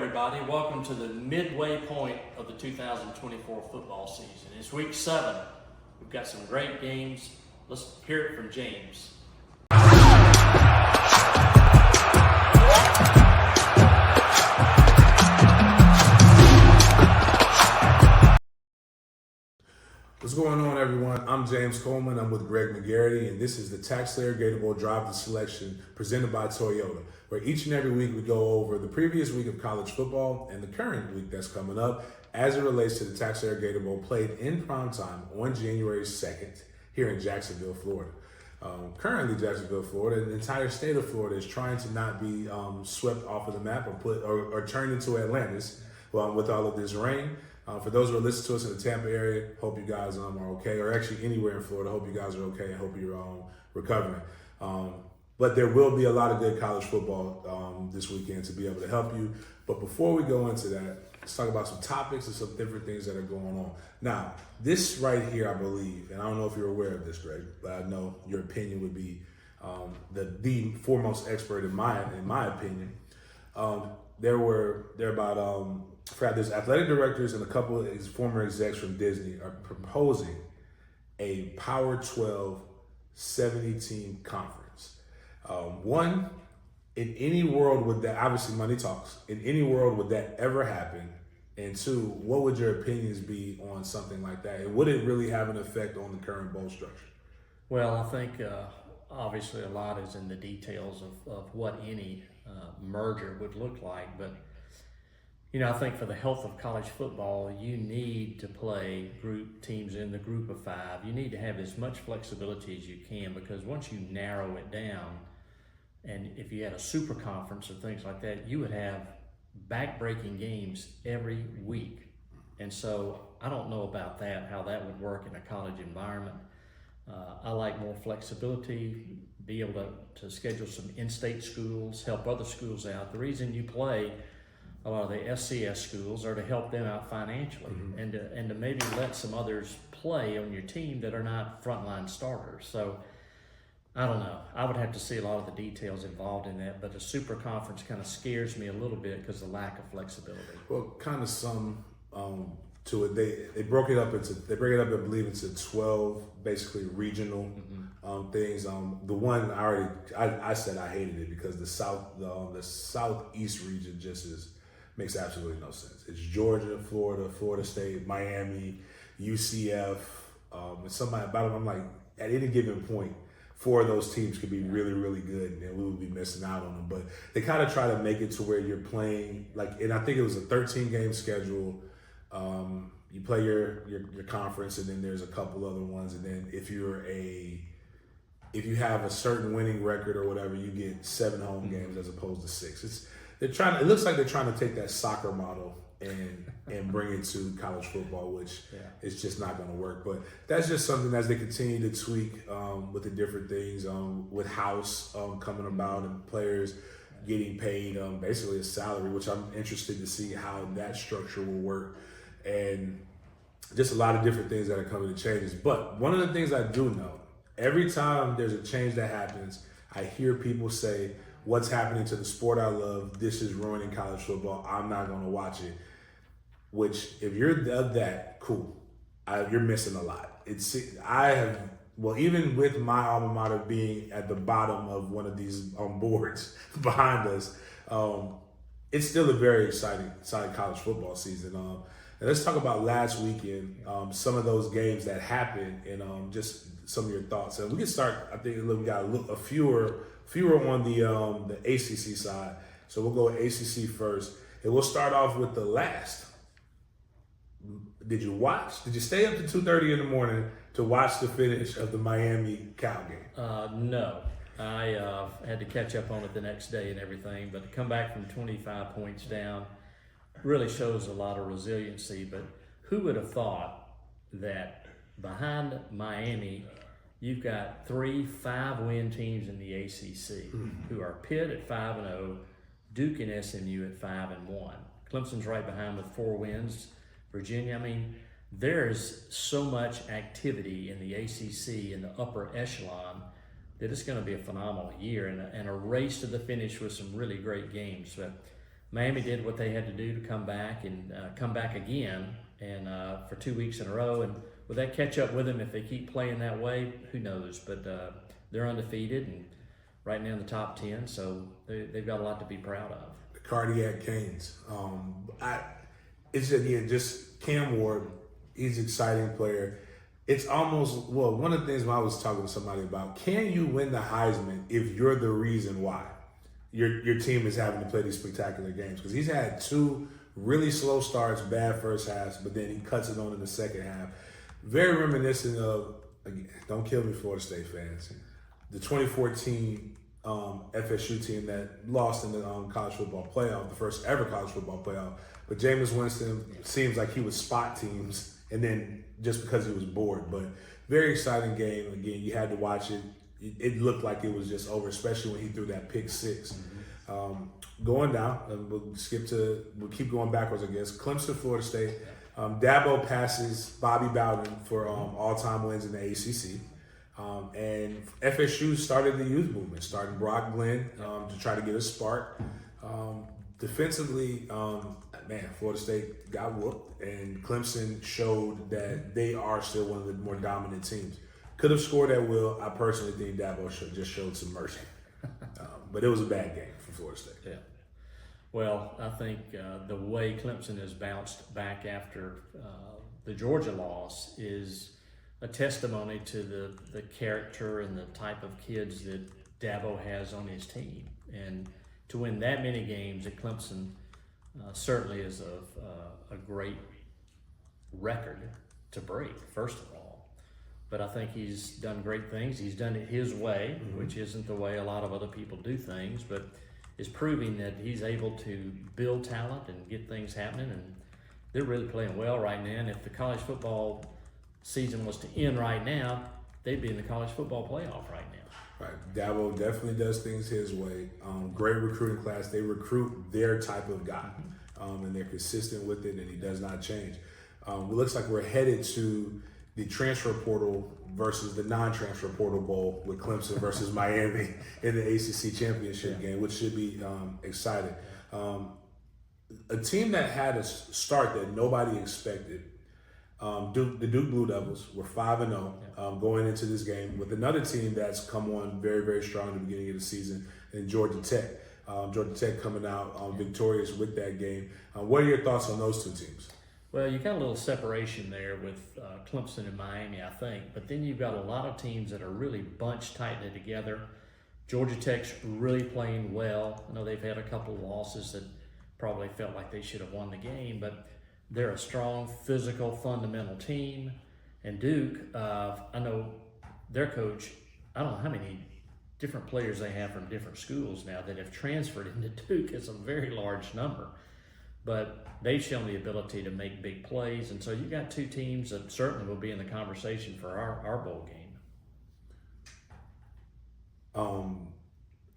everybody. Welcome to the midway point of the 2024 football season. It's week 7. We've got some great games. Let's hear it from James. What's going on, everyone? I'm James Coleman. I'm with Greg McGarity, and this is the TaxSlayer Gator Drive to Selection presented by Toyota, where each and every week we go over the previous week of college football and the current week that's coming up as it relates to the TaxSlayer Gator Bowl played in primetime on January 2nd here in Jacksonville, Florida. Currently, Jacksonville, Florida, and the entire state of Florida is trying to not be swept off of the map or turned into Atlantis with all of this rain. For those who are listening to us in the Tampa area, hope you guys are okay, or actually anywhere in Florida, hope you guys are okay and hope you're recovering. But there will be a lot of good college football this weekend to be able to help you. But before we go into that, let's talk about some topics and some different things that are going on. Now, this right here, I believe, and I don't know if you're aware of this, Greg, but I know your opinion would be the foremost expert in my opinion. There's athletic directors and a couple of former execs from Disney are proposing a Power 12 70-team conference. One, in any world would that, obviously money talks, in any world would that ever happen? And two, what would your opinions be on something like that? And would it really have an effect on the current bowl structure? Well, I think obviously a lot is in the details of what any merger would look like, but I think for the health of college football, you need to play group teams in the group of 5. You need to have as much flexibility as you can, because once you narrow it down, and if you had a super conference or things like that, you would have back-breaking games every week. And so I don't know about that, how that would work in a college environment. I like more flexibility, be able to schedule some in-state schools, help other schools out. The reason you play a lot of the FCS schools are to help them out financially, and to maybe let some others play on your team that are not frontline starters. So I don't know. I would have to see a lot of the details involved in that, but the super conference kind of scares me a little bit because of the lack of flexibility. Well, kind of some to it. They break it up, I believe, into 12 basically regional things. The one I said I hated it because the southeast region just makes absolutely no sense. It's Georgia, Florida, Florida State, Miami, UCF, and somebody about them. I'm like, at any given point, 4 of those teams could be really, really good, and we would be missing out on them. But they kind of try to make it to where you're playing and I think it was a 13-game schedule. You play your conference, and then there's a couple other ones, and then if you have a certain winning record or whatever, you get 7 home games as opposed to 6. It looks like they're trying to take that soccer model and bring it to college football, which is just not going to work. But that's just something as they continue to tweak with the different things, with House coming about and players getting paid basically a salary, which I'm interested to see how that structure will work, and just a lot of different things that are coming to changes. But one of the things I do know, every time there's a change that happens, I hear people say, what's happening to the sport I love? This is ruining college football. I'm not going to watch it. Which, if you're of that, cool. You're missing a lot. Even with my alma mater being at the bottom of one of these boards behind us, it's still a very exciting college football season. And let's talk about last weekend, some of those games that happened, and just some of your thoughts. And we can start. I think we got a fewer on the ACC side, so we'll go with ACC first, and we'll start off with the last. Did you watch? Did you stay up to 2:30 in the morning to watch the finish of the Miami Cal game? No, I had to catch up on it the next day and everything, but to come back from 25 points down really shows a lot of resiliency. But who would have thought that behind Miami, you've got 3 5-win teams in the ACC who are Pitt at 5-0, Duke and SMU at 5-1. Clemson's right behind with 4 wins. Virginia, there's so much activity in the ACC in the upper echelon that it's going to be a phenomenal year and a race to the finish with some really great games. But Miami did what they had to do to come back and come back again, and for 2 weeks in a row. And will that catch up with them if they keep playing that way? Who knows? But they're undefeated and right now in the top 10, so they've got a lot to be proud of. The Cardiac Canes. It's just Cam Ward. He's an exciting player. It's almost, well, one of the things when I was talking to somebody about, can you win the Heisman if you're the reason why your team is having to play these spectacular games? Because he's had 2 really slow starts, bad first halves, but then he cuts it on in the second half. Very reminiscent of, again, don't kill me, Florida State fans, the 2014 FSU team that lost in the college football playoff, the first ever college football playoff. But Jameis Winston seems like he would spot teams, and then just because he was bored. But very exciting game. Again, you had to watch it. It looked like it was just over, especially when he threw that pick 6. Going down, and we'll keep going backwards, I guess. Clemson, Florida State. Dabo passes Bobby Bowden for all-time wins in the ACC. And FSU started the youth movement, starting Brock Glenn to try to get a spark. Defensively, Florida State got whooped, and Clemson showed that they are still one of the more dominant teams. Could have scored at will. I personally think Dabo just showed some mercy. But it was a bad game for Florida State. Yeah. Well, I think the way Clemson has bounced back after the Georgia loss is a testimony to the character and the type of kids that Dabo has on his team. And to win that many games at Clemson certainly is a great record to break, first of all. But I think he's done great things. He's done it his way, which isn't the way a lot of other people do things, but is proving that he's able to build talent and get things happening. And they're really playing well right now. And if the college football season was to end right now, they'd be in the college football playoff right now. Right. Dabo definitely does things his way. Great recruiting class. They recruit their type of guy, and they're consistent with it, and he does not change. It looks like we're headed to the transfer portal versus the non-transfer portal bowl with Clemson versus Miami in the ACC championship game, which should be exciting. A team that had a start that nobody expected. The Duke Blue Devils were 5-0 going into this game with another team that's come on very, very strong at the beginning of the season in Georgia Tech. Georgia Tech coming out victorious with that game. What are your thoughts on those two teams? Well, you got a little separation there with Clemson and Miami, I think. But then you've got a lot of teams that are really bunched tightly together. Georgia Tech's really playing well. I know they've had a couple of losses that probably felt like they should have won the game, but they're a strong, physical, fundamental team. And Duke, I know their coach, I don't know how many different players they have from different schools now that have transferred into Duke. It's a very large number. But they've shown the ability to make big plays. And so you got two teams that certainly will be in the conversation for our bowl game.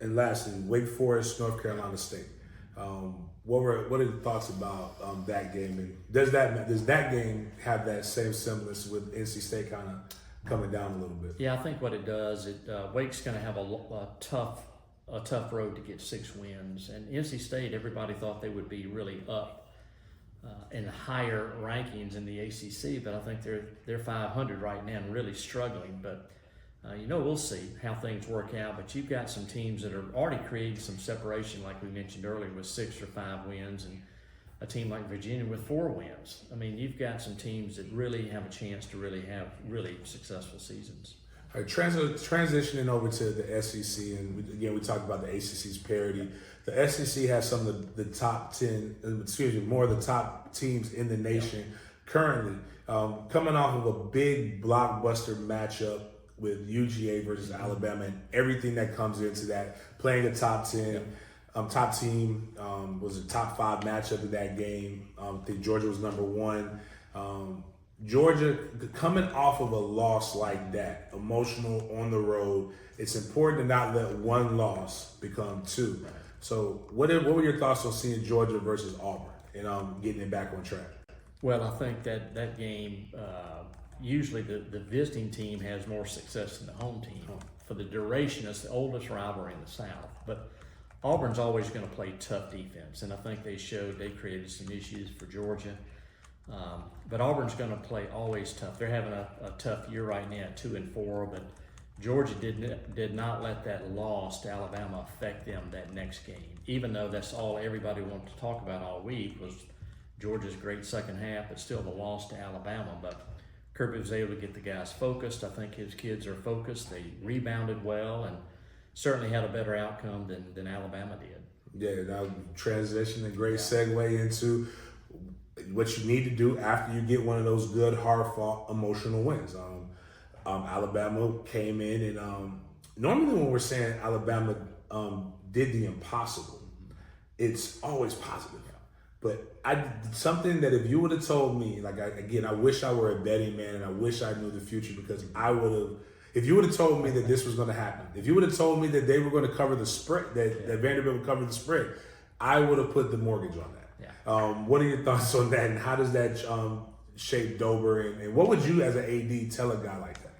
And lastly, Wake Forest, North Carolina State. What are the thoughts about that game? And does that game have that same semblance with NC State kind of coming down a little bit? Yeah, I think what it does, Wake's going to have a tough road to get 6 wins. And NC State, everybody thought they would be really up in higher rankings in the ACC, but I think they're 500 right now and really struggling. But we'll see how things work out. But you've got some teams that are already creating some separation, like we mentioned earlier, with 6 or 5 wins, and a team like Virginia with 4 wins. I mean, you've got some teams that really have a chance to really have really successful seasons. All right, transitioning over to the SEC, and we talked about the ACC's parity. The SEC has some of the top 10, more of the top teams in the nation currently, coming off of a big blockbuster matchup with UGA versus Alabama, and everything that comes into that, playing a top 10, top team, was a top 5 matchup of that game. I think Georgia was number 1. Georgia, coming off of a loss like that, emotional on the road, it's important to not let one loss become 2. Right. So what were your thoughts on seeing Georgia versus Auburn and getting it back on track? Well, I think that game, usually the visiting team has more success than the home team. For the duration, it's the oldest rivalry in the South. But Auburn's always going to play tough defense, and I think they created some issues for Georgia. But Auburn's going to play always tough. They're having a tough year right now, 2-4, but Georgia did not let that loss to Alabama affect them that next game, even though that's all everybody wanted to talk about all week was Georgia's great second half, but still the loss to Alabama. But Kirby was able to get the guys focused. I think his kids are focused. They rebounded well and certainly had a better outcome than Alabama did. Yeah, now transition, a great segue into what you need to do after you get one of those good, hard-fought, emotional wins. Alabama came in and normally when we're saying Alabama did the impossible, it's always positive. But something that if you would have told me, like I wish I were a betting man and I wish I knew the future because if you would have told me that this was going to happen, if you would have told me that they were going to cover the spread, that Vanderbilt would cover the spread, I would have put the mortgage on that. Yeah. What are your thoughts on that, and how does that shape Dober, and what would you as an AD tell a guy like that?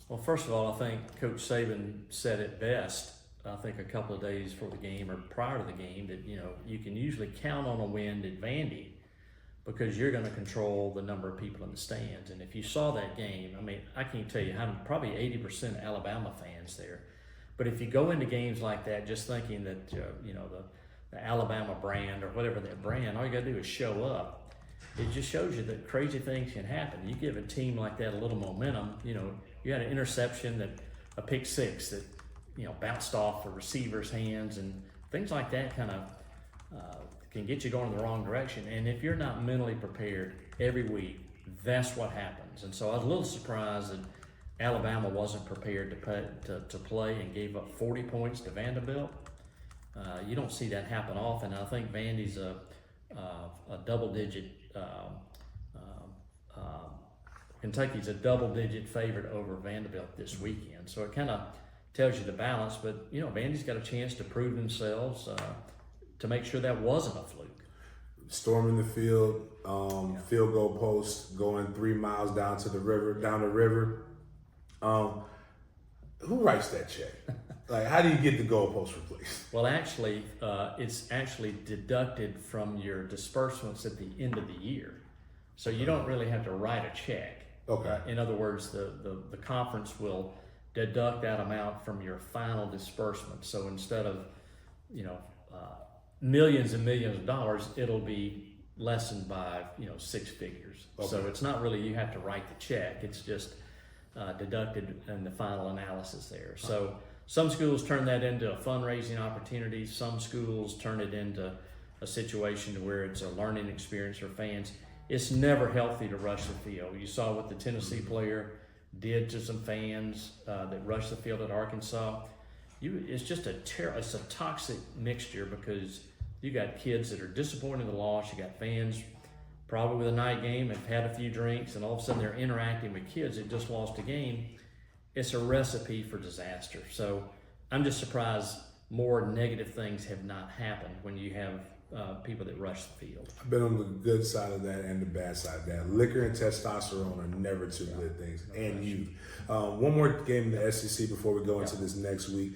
Well, first of all, I think Coach Saban said it best. I think a couple of days before the game or prior to the game that you can usually count on a win at Vandy because you're going to control the number of people in the stands. And if you saw that game, I mean, I can't tell you how probably 80% Alabama fans there. But if you go into games like that just thinking that the Alabama brand or whatever that brand, all you got to do is show up. It just shows you that crazy things can happen. You give a team like that a little momentum. You had an interception, a pick six that bounced off the receiver's hands, and things like that kind of can get you going in the wrong direction. And if you're not mentally prepared every week, that's what happens. And so I was a little surprised that Alabama wasn't prepared to play and gave up 40 points to Vanderbilt. You don't see that happen often. I think Vandy's a double-digit. Kentucky's a double-digit favorite over Vanderbilt this weekend. So it kind of tells you the balance. But Vandy's got a chance to prove themselves to make sure that wasn't a fluke. Storming the field, field goal post, going 3 miles down the river. Who writes that check? Like, how do you get the goalpost replaced? Well, actually, it's actually deducted from your disbursements at the end of the year. So you don't really have to write a check. Okay. In other words, the conference will deduct that amount from your final disbursement. So instead of, millions and millions of dollars, it'll be lessened by, 6 figures. Okay. So it's not really, you have to write the check. It's just deducted in the final analysis there. So some schools turn that into a fundraising opportunity. Some schools turn it into a situation where it's a learning experience for fans. It's never healthy to rush the field. You saw what the Tennessee player did to some fans that rushed the field at Arkansas. It's just it's a toxic mixture because you got kids that are disappointed in the loss. You got fans probably with a night game have had a few drinks, and all of a sudden they're interacting with kids that just lost a game. It's a recipe for disaster. So I'm just surprised more negative things have not happened when you have people that rush the field. I've been on the good side of that and the bad side of that. Liquor and testosterone are never two good things. And youth. One more game in the SEC before we go into this next week.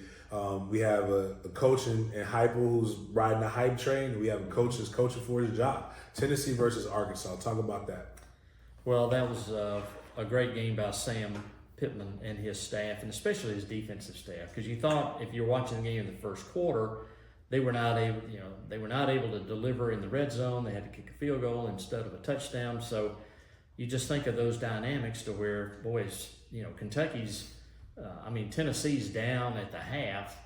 We have a coach in Hype who's riding the hype train. We have a coach who's coaching for his job. Tennessee versus Arkansas. Talk about that. Well, that was a great game by Sam Pittman and his staff, and especially his defensive staff, because you thought if you're watching the game in the first quarter, they were not able to deliver in the red zone. They had to kick a field goal instead of a touchdown. So you just think of those dynamics to where, boys, Tennessee's down at the half,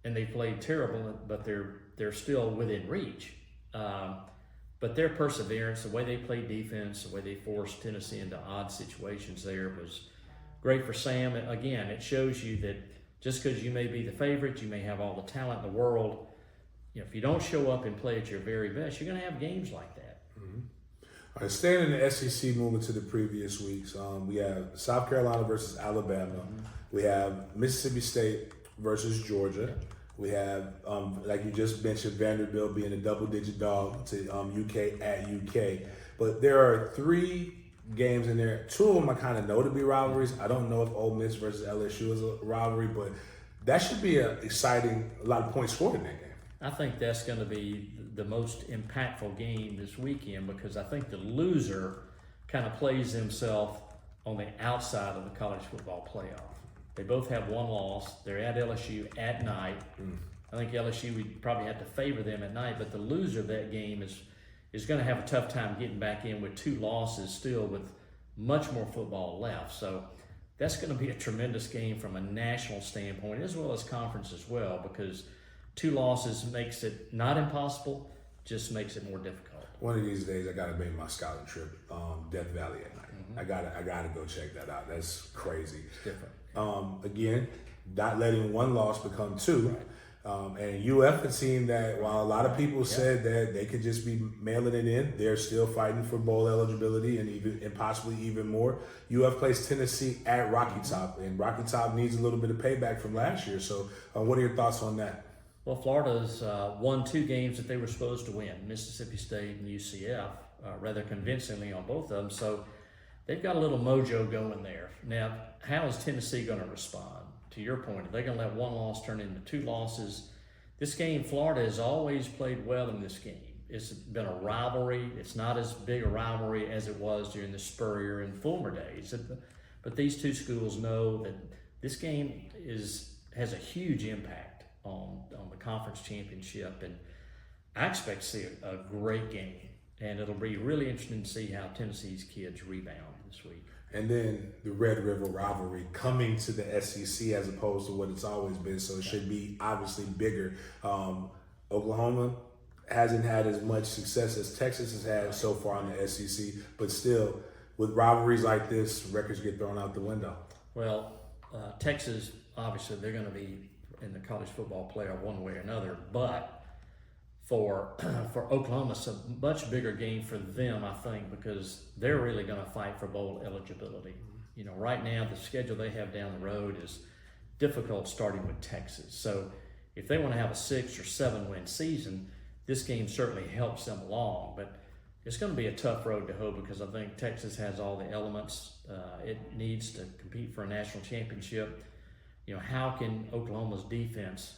and they played terrible, but they're still within reach. But their perseverance, the way they played defense, the way they forced Tennessee into odd situations there was great for Sam. Again, it shows you that just because you may be the favorite, you may have all the talent in the world, if you don't show up and play at your very best, you're going to have games like that. Mm-hmm. All right, staying in the SEC, moving to the previous weeks, we have South Carolina versus Alabama. Mm-hmm. We have Mississippi State versus Georgia. We have, like you just mentioned, Vanderbilt being a double-digit dog to UK at UK. But there are 3 games in there. 2 of them I kind of know to be rivalries. I don't know if Ole Miss versus LSU is a rivalry, but that should be a lot of points scored in that game. I think that's going to be the most impactful game this weekend because I think the loser kind of plays himself on the outside of the college football playoff. They both have one loss. They're at LSU at night. I think LSU, we probably have to favor them at night, but the loser of that game is going to have a tough time getting back in with 2 losses still with much more football left. So that's going to be a tremendous game from a national standpoint as well as conference as well because 2 losses makes it not impossible, just makes it more difficult. One of these days, I got to make my scouting trip, Death Valley at night. I gotta go check that out. That's crazy. It's different. Again, not letting 1 loss become 2. Right. And UF, a team that while a lot of people said that they could just be mailing it in, they're still fighting for bowl eligibility and possibly even more. UF plays Tennessee at Rocky Top, and Rocky Top needs a little bit of payback from last year. So, what are your thoughts on that? Well, Florida's won 2 games that they were supposed to win, Mississippi State and UCF, rather convincingly on both of them. So they've got a little mojo going there. Now, how is Tennessee going to respond? To your point, are they going to let 1 loss turn into 2 losses? This game, Florida has always played well in this game. It's been a rivalry. It's not as big a rivalry as it was during the Spurrier and Fulmer days. But these 2 schools know that this game has a huge impact on the conference championship. And I expect to see a great game. And it'll be really interesting to see how Tennessee's kids rebound this week. And then the Red River rivalry coming to the SEC as opposed to what it's always been. So it should be obviously bigger. Oklahoma hasn't had as much success as Texas has had so far in the SEC, but still, with rivalries like this, records get thrown out the window. Well, Texas, obviously, they're going to be in the college football playoff one way or another, but for Oklahoma, it's a much bigger game for them, I think, because they're really going to fight for bowl eligibility. You know, right now, the schedule they have down the road is difficult starting with Texas. So if they want to have a 6 or 7 win season, this game certainly helps them along. But it's going to be a tough road to hoe because I think Texas has all the elements it needs to compete for a national championship. You know, how can Oklahoma's defense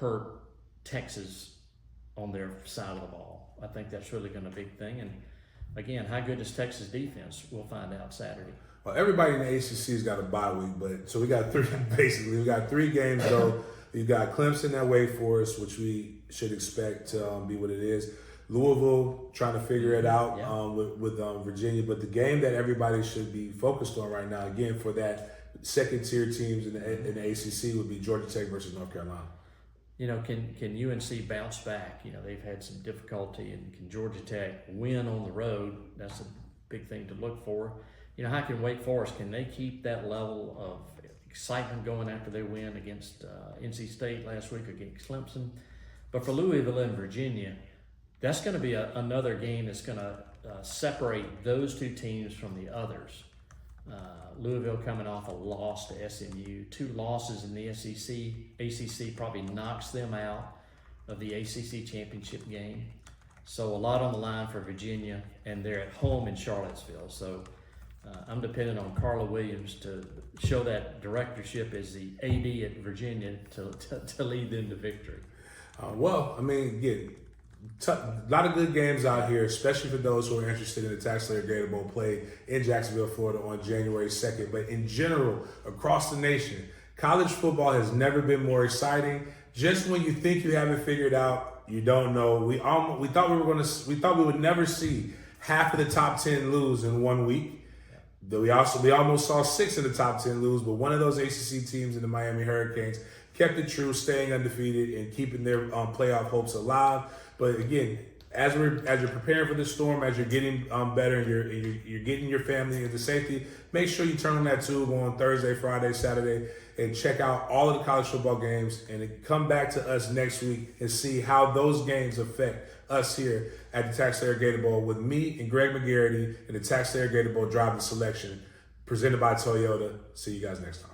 hurt Texas on their side of the ball? I think that's really going to be a big thing. And again, how good is Texas defense? We'll find out Saturday. Well, everybody in the ACC's got a bye week, but so we got 3 basically. We got 3 games though. You got Clemson at Wake Forest, which we should expect to be what it is. Louisville trying to figure it out with Virginia, but the game that everybody should be focused on right now, again for that second tier teams in the ACC, would be Georgia Tech versus North Carolina. You know, can UNC bounce back? You know, they've had some difficulty, and can Georgia Tech win on the road? That's a big thing to look for. You know, how can Wake Forest, can they keep that level of excitement going after they win against NC State last week against Clemson? But for Louisville and Virginia, that's going to be another game that's going to separate those 2 teams from the others. Louisville coming off a loss to SMU, 2 losses in the SEC. ACC probably knocks them out of the ACC championship game. So a lot on the line for Virginia, and they're at home in Charlottesville. So I'm dependent on Carla Williams to show that directorship as the AD at Virginia to lead them to victory. Well, I mean, again, a lot of good games out here, especially for those who are interested in the TaxSlayer Gator Bowl played in Jacksonville, Florida on January 2nd. But in general, across the nation, college football has never been more exciting. Just when you think you have it figured out, you don't know. We thought we would never see half of the top 10 lose in 1 week. We almost saw 6 of the top 10 lose, but one of those ACC teams in the Miami Hurricanes kept it true, staying undefeated and keeping their playoff hopes alive. But again, as you're preparing for the storm, as you're getting better, and you're getting your family into safety, make sure you turn on that tube on Thursday, Friday, Saturday, and check out all of the college football games, and then come back to us next week and see how those games affect us here at the TaxSlayer Gator Bowl with me and Greg McGarity and the TaxSlayer Gator Bowl Driving Selection, presented by Toyota. See you guys next time.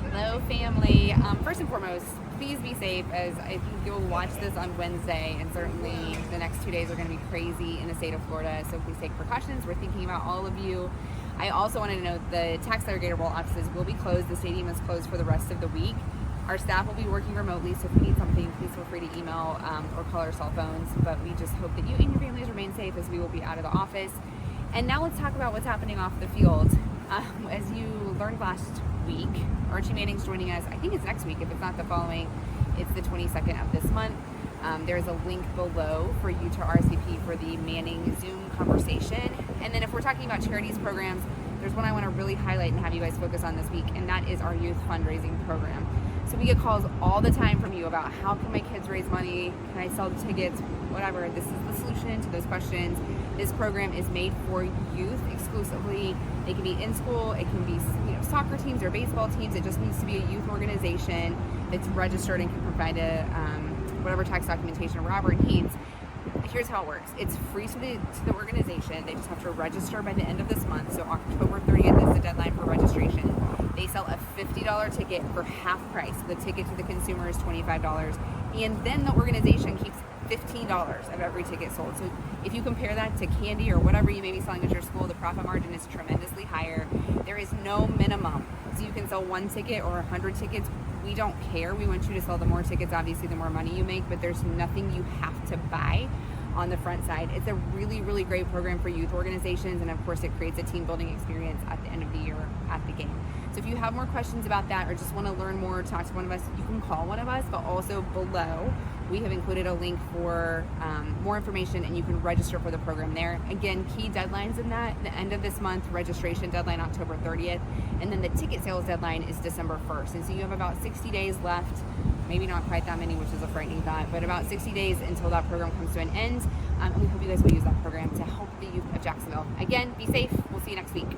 Hello, family. First and foremost, please be safe. safe, as I think you'll watch this on Wednesday, and certainly the next 2 days are going to be crazy in the state of Florida, so please take precautions. We're thinking about all of you. I also wanted to note the TaxSlayer Gator Bowl offices will be closed. The stadium is closed for the rest of the week. Our staff will be working remotely, so if you need something, please feel free to email or call our cell phones. But we just hope that you and your families remain safe, as we will be out of the office. And now let's talk about what's happening off the field. As you learned last week, Archie Manning's joining us. I think it's next week. If it's not the following, it's the 22nd of this month. There's a link below for you to RSVP for the Manning Zoom conversation. And then if we're talking about charities programs, there's one I want to really highlight and have you guys focus on this week, and that is our youth fundraising program. So we get calls all the time from you about how can my kids raise money, can I sell the tickets, whatever. This is the solution to those questions. This program is made for youth exclusively. They can be in school, it can be soccer teams or baseball teams. It just needs to be a youth organization that's registered and can provide whatever tax documentation Robert needs. Here's how it works. It's free to the organization. They just have to register by the end of this month. So October 30th is the deadline for registration. They sell a $50 ticket for half price. The ticket to the consumer is $25. And then the organization keeps $15 of every ticket sold. So if you compare that to candy or whatever you may be selling at your school, the profit margin is tremendously higher. There is no minimum. So you can sell one ticket or 100 tickets. We don't care. We want you to sell the more tickets, obviously, the more money you make, but there's nothing you have to buy on the front side. It's a really, really great program for youth organizations, and of course it creates a team building experience at the end of the year at the game. So if you have more questions about that or just want to learn more, talk to one of us, you can call one of us, but also below we have included a link for more information, and you can register for the program there. Again, key deadlines in that: the end of this month, registration deadline October 30th, and then the ticket sales deadline is December 1st. And so you have about 60 days left, maybe not quite that many, which is a frightening thought, but about 60 days until that program comes to an end. And we hope you guys will use that program to help the youth of Jacksonville. Again, be safe. We'll see you next week.